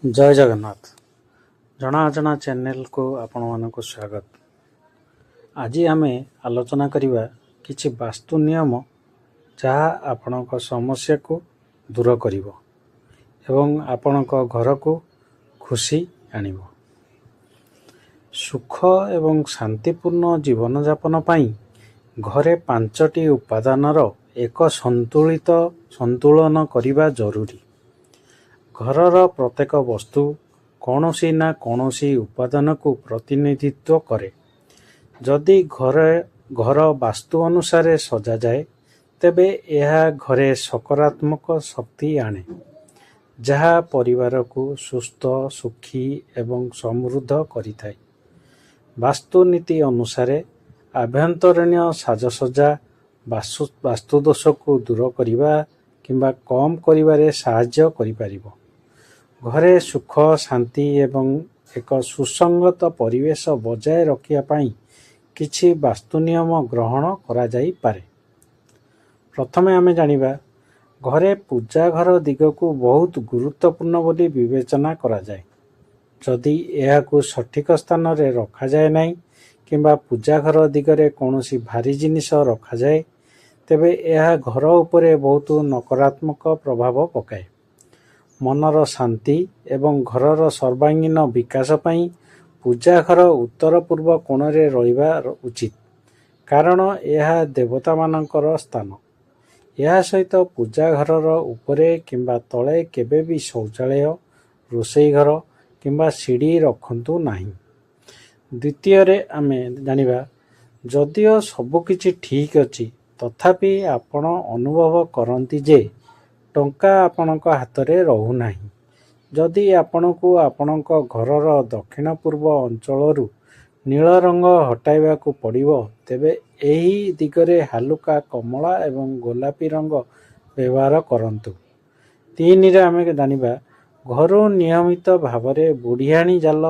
जय जगन्नाथ। जना अजना चैनल को आपण मानक स्वागत। आज आम आलोचना करिबा किछि वास्तु नियम जहाँ आपणक समस्या को दूर करिवो एवं आपणक घर को खुशी आनिवो। सुख एवं शांतिपूर्ण जीवन यापन पाई घरे 5टी उपादानर एक संतुलन करिबा जरूरी। घरर प्रत्येक वस्तु कौनसी ना कौनसी उपादान को प्रतिनिधित्व करे। जदि घर वास्तु अनुसार सजा जाए तेबे यह घरे सकारात्मक शक्ति आने, जहाँ परिवार को सुस्थ सुखी एवं समृद्ध करिथाए। वास्तुनीति अनुसार आभ्यंतरीण साजसज्जा वास्तु दोष को दूर करिबा किंबा कम करिबारे साहाय्य करिपारिबो। घरे सुख शांति एवं एक सुसंगत परिवेश बजाय रखिया पाई किछि वास्तु नियम ग्रहण करा जाई पारे। प्रथमे आमे जानिबा घरे पूजा घर दिग को बहुत गुरुत्वपूर्ण बोली विवेचना करा जाए। जदि यह को सठिक स्थान रे रखा जाए नहीं किंबा पूजा घर दिगरे कौनसी भारी जिनिस रखा जाए तेबे यह घर उपरे बहुत नकारात्मक प्रभाव पकाए। मनर शांति एवं घरर सर्वांगीन विकास पाई पूजा घर उत्तर पूर्व कोण रे रहिबा उचित, कारण यह देवता मानकर स्थान। यह सहित पूजा घरर उपरे किंबा तले केबे भी शौचालय रोषेई घर किंबा सीढ़ी रखंतु नाही। द्वितीय रे आमे जानिबा जदिओ सबकिछि ठीक अछि तथापि आपण अनुभव करती जे टंका आपणक हाथ रे रहू नाही। जदि आपणको आपणक घरर दक्षिण पूर्व अंचलरू नील रंग हटाइबा को पड़िबो तेबे एही दिगरे हालुका कमला एवं गोलापी रंग व्यवहार करंतु। 3 रे आमे जानिबा घरो नियमित भावरे बुढ़ियाणी जाल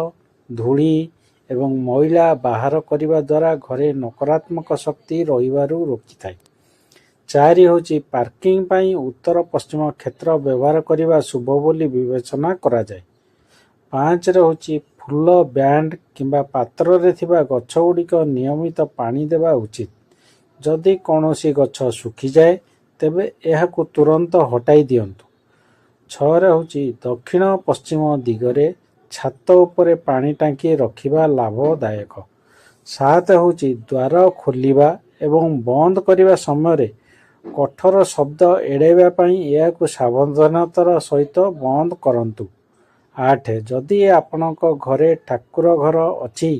धूली एवं मैला बाहर करिबा द्वारा घरे नकारात्मक शक्ति रहिबारु रोकिथाए। 4 होची पार्किंग पाई उत्तर पश्चिम क्षेत्र व्यवहार करिबा शुभ बोली विवेचना करा जाए। 5 रे होची फूल बैंड किंबा पात्र रे थिबा गछ गुड़िक नियमित पानी देवा उचित। जदि कौनसी गछ सुखी जाए तेबे यह को तुरंत हटाई दियंतु। 6 रे होची दक्षिण पश्चिम दिगरे छात उपरे पानी टांकी रखिबा लाभदायक। 7 होची द्वार खोलिबा एवं बंद करिबा समय रे कठोर शब्द एड़ाइबा पाई यह को सावधानतार सहित बंद करंतु। 8 जदि आपणक घरे ठाकुर घर अछि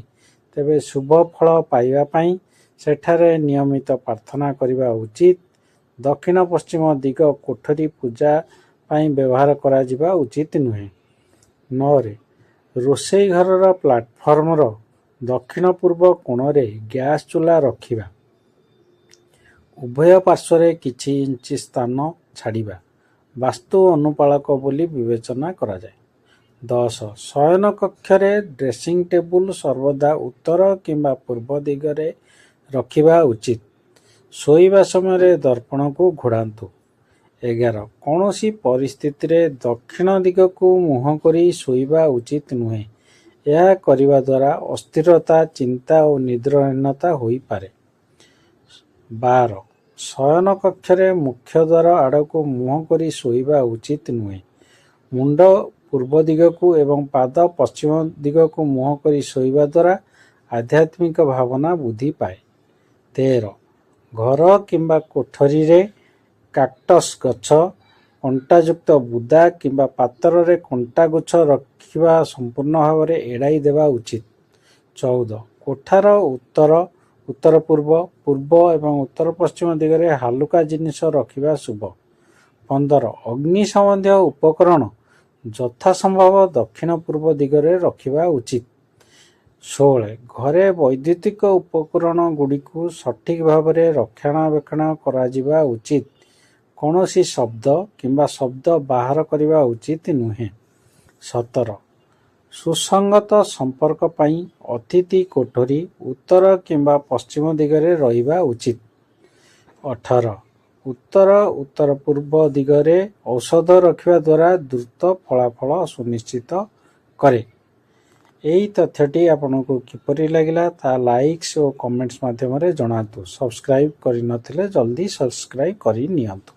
तेबे शुभ फल पाइबा पाई सेठारे नियमित प्रार्थना करिबा उचित। दक्षिण पश्चिम दिग कोठरी पूजा पाई व्यवहार करा जिबा उचित नुहे। 9 रे रोषेई घरर प्लाटफर्मर दक्षिण पूर्व कोण रे गैस चूल्हा रखिबा। उभय पार्श्वरे किछि इंची स्थान छाड़िबा वास्तु अनुपालक बोली विवेचना करा जाए। 10 शयन कक्षरे ड्रेसिंग टेबुल सर्वदा उत्तर किंबा पूर्व दिगरे रखिबा उचित। सोइबा समय दर्पण को घोड़ांतु। 11 कौनसी परिस्थिति रे दक्षिण दिग को मुह करी सोइबा उचित नुहे। यह करिबा द्वारा अस्थिरता चिंता और निद्राहीनता होई पारे। 12 शयन कक्षरे मुख्य द्वार आड़क मुह करी सोइबा उचित नुहे। मुंड पूर्व दिग को एवं पाद पश्चिम दिग को मुह करी सोइबा द्वारा आध्यात्मिक भावना बुद्धि पाए। 13 घर किंबा कोठरी रे काक्टस गछ कंटायुक्त बुदा किंबा पात्र रे कंटा गुछ रखिबा संपूर्ण भाव में एड़ाई देवा उचित। 14 कोठार उत्तर पूर्व पूर्व एवं उत्तर पश्चिम दिगरे हालुका जिनिस रखिबा शुभ। 15 अग्नि संबंधी उपकरण यथा संभव दक्षिण पूर्व दिगरे रखिबा उचित। 16 घरे वैद्युतिक उपकरण गुड़िकु सठिक भाव में रक्षणाबेक्षण करा जिबा उचित। कौनसी शब्द किंबा शब्द बाहर करिबा उचित नुहे। 17 सुसंगत संपर्क पाई अतिथि कोठरी उत्तर किंबा पश्चिम दिगरे रहिबा उचित। 18 ଉତ୍ତର ଉତ୍ତର ପୂର୍ବ ଦିଗରେ ଔଷଧ ରଖିବା ଦ୍ୱାରା ଦ୍ରୁତ ଫଳାଫଳ ସୁନିଶ୍ଚିତ କରେ। ଏହି ତଥ୍ୟଟି ଆପଣଙ୍କୁ କିପରି ଲାଗିଲା ତାହା ଲାଇକ୍ସ ଓ କମେଣ୍ଟସ୍ ମାଧ୍ୟମରେ ଜଣାନ୍ତୁ। ସବସ୍କ୍ରାଇବ୍ କରିନଥିଲେ ଜଲ୍ଦି ସବସ୍କ୍ରାଇବ୍ କରି ନିଅନ୍ତୁ।